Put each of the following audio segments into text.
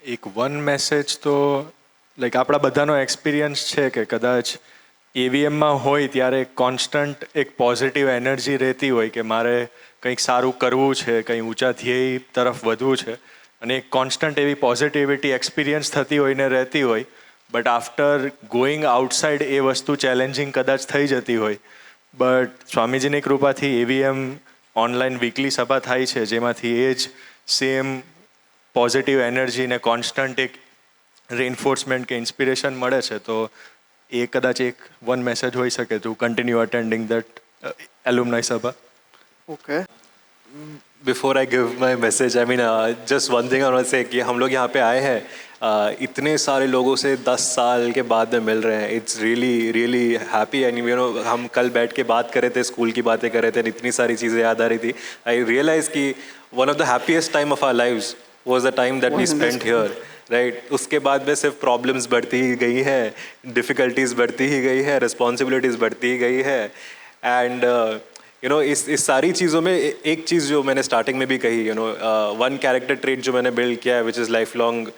એક one message તો like આપણા બધાનો એક્સપિરિયન્સ છે કે કદાચ એવીએમમાં હોય ત્યારે કોન્સ્ટન્ટ એક પોઝિટિવ એનર્જી રહેતી હોય કે મારે કંઈક સારું કરવું છે, કંઈ ઊંચા ધ્યેય તરફ વધવું છે, અને એક કોન્સ્ટન્ટ એવી પોઝિટિવિટી એક્સપિરિયન્સ થતી હોય ને રહેતી હોય. બટ આફ્ટર ગોઈંગ આઉટસાઇડ એ વસ્તુ ચેલેન્જિંગ કદાચ થઈ જતી હોય. બટ સ્વામીજીની કૃપાથી એવીએમ ઓનલાઈન વીકલી સભા થાય છે, જેમાંથી એ જ સેમ પોઝિટિવ એનર્જી ને કોન્સ્ટન્ટ એક રેઇન્ફોર્સમેન્ટ કે ઇન્સ્પિરેશન મળે છે. તો એ કદાચ એક વન મેસેજ હોઈ શકે ટુ કન્ટિન્યू અટેન્ડિંગ दैट एलुमनाई सभा. Okay. Before I give my message, I mean just one thing I want say कि हम लोग यहाँ पे आए हैं, इतने सारे लोगों से 10 साल के बाद में मिल रहे हैं. It's really really happy. And you no हम कल बैठ के बात कर रहे थे, स्कूल की बातें कर रहे थे, इतनी सारी चीज़ें याद आ रही थी. आई रियलाइज कि one of the happiest time of our lives was the time that we spent here. Right. उसके बाद में सिर्फ प्रॉब्लम्स बढ़ती ही गई है, डिफ़िकल्टीज बढ़ती ही गई है, रिस्पॉन्सिबिलिटीज़ बढ़ती ही गई है. एंड यू नो इस सारी चीज़ों में एक चीज़ जो मैंने स्टार्टिंग में भी कही, you know one character trait जो मैंने बिल्ड किया है, which is life long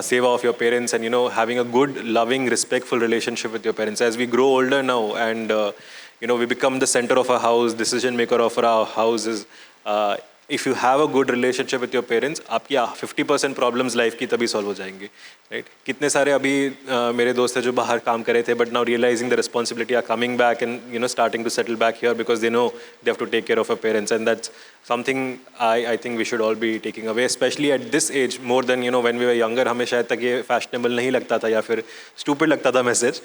seva of your parents and you know having a good loving respectful relationship with your parents. As we grow older now and you know we become the center of our house, decision maker of our house is if you have a good relationship with your parents, आपकी 50% problems life की तभी solve हो जाएंगी. Right. कितने सारे अभी मेरे दोस्त हैं जो बाहर काम कर रहे थे, but now realising the responsibility are coming back and you know starting to settle back here because they know they have to take care of a parents. And that's something I think we should all be taking away, specially at this age more than you know when we were younger. हमें शायद तक ये fashionable नहीं लगता था या फिर stupid लगता था message,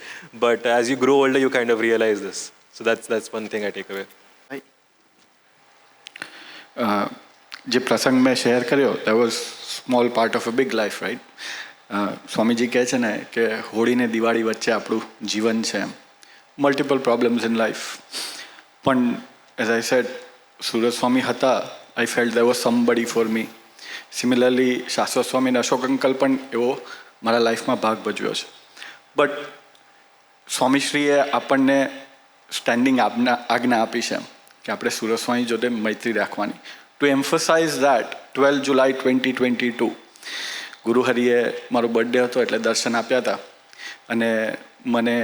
but as you grow older you kind of realise this. So that's one thing I take away. જે પ્રસંગ મેં શેર કર્યો that was small part of a big life, right? Swamiji કહે છે ને કે હોળી ને દિવાળી વચ્ચે આપણું જીવન છે એમ. Multiple problems in life. પણ as I said, Surat Swami હતા, I felt there was somebody for me. Similarly Shashwat Swami અને અશોક અંકલ પણ એવો મારા લાઈફમાં ભાગ ભજવ્યો છે. બટ સ્વામીશ્રીએ આપણને સ્ટેન્ડિંગ આજ્ઞા આપી છે એમ કે આપણે સુરત સ્વામી જોડે મૈત્રી રાખવાની. ટુ એમ્ફસાઇઝ દેટ 12 જુલાઈ 2022 ગુરુહરિએ મારો બર્થડે હતો એટલે દર્શન આપ્યા હતા અને મને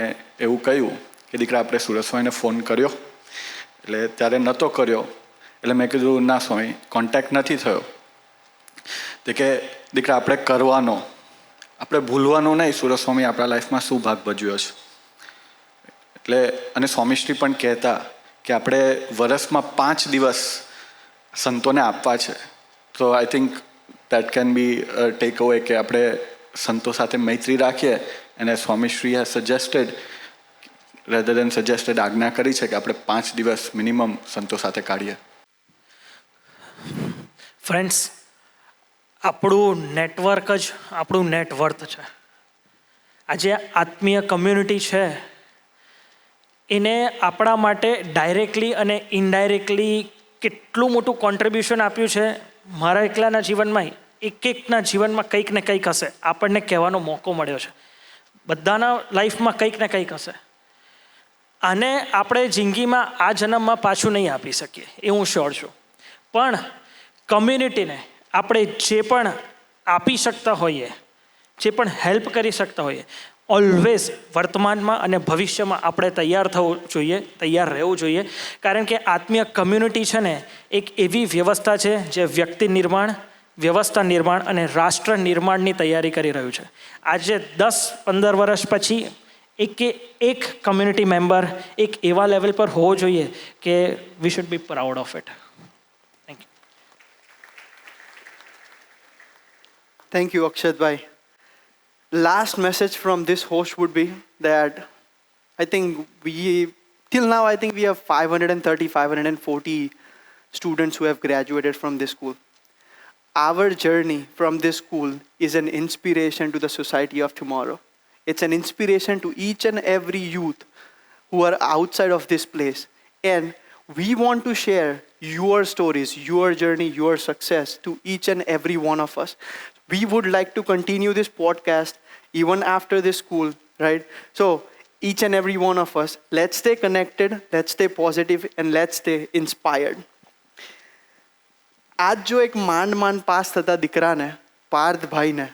એવું કહ્યું કે દીકરા આપણે સુરત સ્વામીને ફોન કર્યો. એટલે ત્યારે નહોતો કર્યો. એટલે મેં કીધું ના સ્વામી, કોન્ટેક્ટ નથી થયો. તો કે દીકરા આપણે કરવાનો, આપણે ભૂલવાનું નહીં સુરત સ્વામી આપણા લાઈફમાં શું ભાગ ભજવ્યો છે. એટલે અને સ્વામીશ્રી પણ કહેતા કે આપણે વર્ષમાં 5 દિવસ સંતોને આપવા છે. તો I think that can be tech અવે કે આપણે સંતો સાથે મૈત્રી રાખીએ. અને સ્વામીશ્રીએ સજેસ્ટેડ રેધર દેન સજેસ્ટેડ આજ્ઞા કરી છે કે આપણે 5 દિવસ મિનિમમ સંતો સાથે કાઢીએ. ફ્રેન્ડ્સ, આપણું નેટવર્ક જ આપણું નેટવર્થ છે. આજે આત્મીય કમ્યુનિટી છે એને આપણા માટે ડાયરેક્ટલી અને ઇનડાયરેક્ટલી કેટલું મોટું કોન્ટ્રીબ્યુશન આપ્યું છે. મારા એકલાના જીવનમાં, એકના જીવનમાં કંઈક ને કંઈક હશે. આપણને કહેવાનો મોકો મળ્યો છે. બધાના લાઈફમાં કંઈક ને કંઈક હશે. આને આપણે જિંદગીમાં આ જન્મમાં પાછું નહીં આપી શકીએ, એ હું શ્યોર છું. પણ કમ્યુનિટીને આપણે જે પણ આપી શકતા હોઈએ, જે પણ હેલ્પ કરી શકતા હોઈએ, ઓલવેઝ વર્તમાનમાં અને ભવિષ્યમાં આપણે તૈયાર થવું જોઈએ, તૈયાર રહેવું જોઈએ. કારણ કે આત્મીય કમ્યુનિટી છે ને એક એવી વ્યવસ્થા છે જે વ્યક્તિ નિર્માણ, વ્યવસ્થા નિર્માણ અને રાષ્ટ્ર નિર્માણની તૈયારી કરી રહ્યું છે. આજે 10-15 વર્ષ પછી એક કમ્યુનિટી મેમ્બર એક એવા લેવલ પર હોવો જોઈએ કે we should be proud of it. Thank you. Thank you, Akshatbhai. Last message from this host would be that I think till now, I think we have 530, 540 students who have graduated from this school. Our journey from this school is an inspiration to the society of tomorrow. It's an inspiration to each and every youth who are outside of this place. And we want to share your stories, your journey, your success to each and every one of us. We would like to continue this podcast even after this school, right? So each and every one of us, let's stay connected, let's stay positive, and let's stay inspired. આજ જો એક માંડ pass થતા દીકરાને, પાર્થભાઈને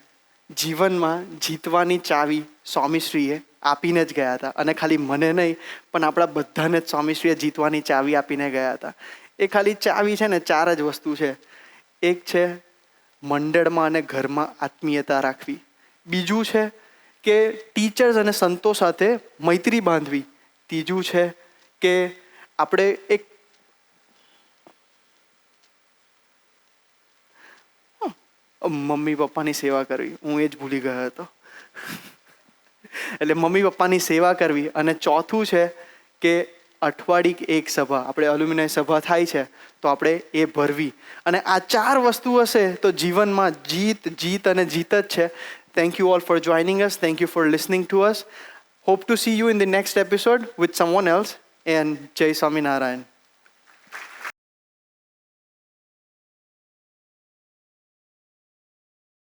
જીવનમાં જીતવાની ચાવી સ્વામીશ્રીએ આપીને જ ગયા હતા. અને ખાલી મને નહીં પણ આપણા બધાને જ સ્વામીશ્રીએ જીતવાની ચાવી આપીને ગયા હતા. એ ખાલી ચાવી છે ને 4 જ વસ્તુ છે. એક છે મંડળમાં અને ઘરમાં આત્મીયતા રાખવી. બીજું છે કે ટીચર્સ અને સંતો સાથે મૈત્રી બાંધવી. ત્રીજું છે કે આપણે એક મમ્મી પપ્પાની સેવા કરવી. હું એ જ ભૂલી ગયો હતો. એટલે મમ્મી પપ્પાની સેવા કરવી. અને ચોથું છે કે અઠવાડિયે એક સભા, આપણે એલ્યુમિનાય સભા થાય છે તો આપણે એ ભરવી. અને આ 4 વસ્તુ હશે તો જીવનમાં જીત જીત અને જીત જ છે. Thank you all four joining us. Thank you for listening to us. Hope to see you in the next episode with someone else. And Jai Swaminarayan.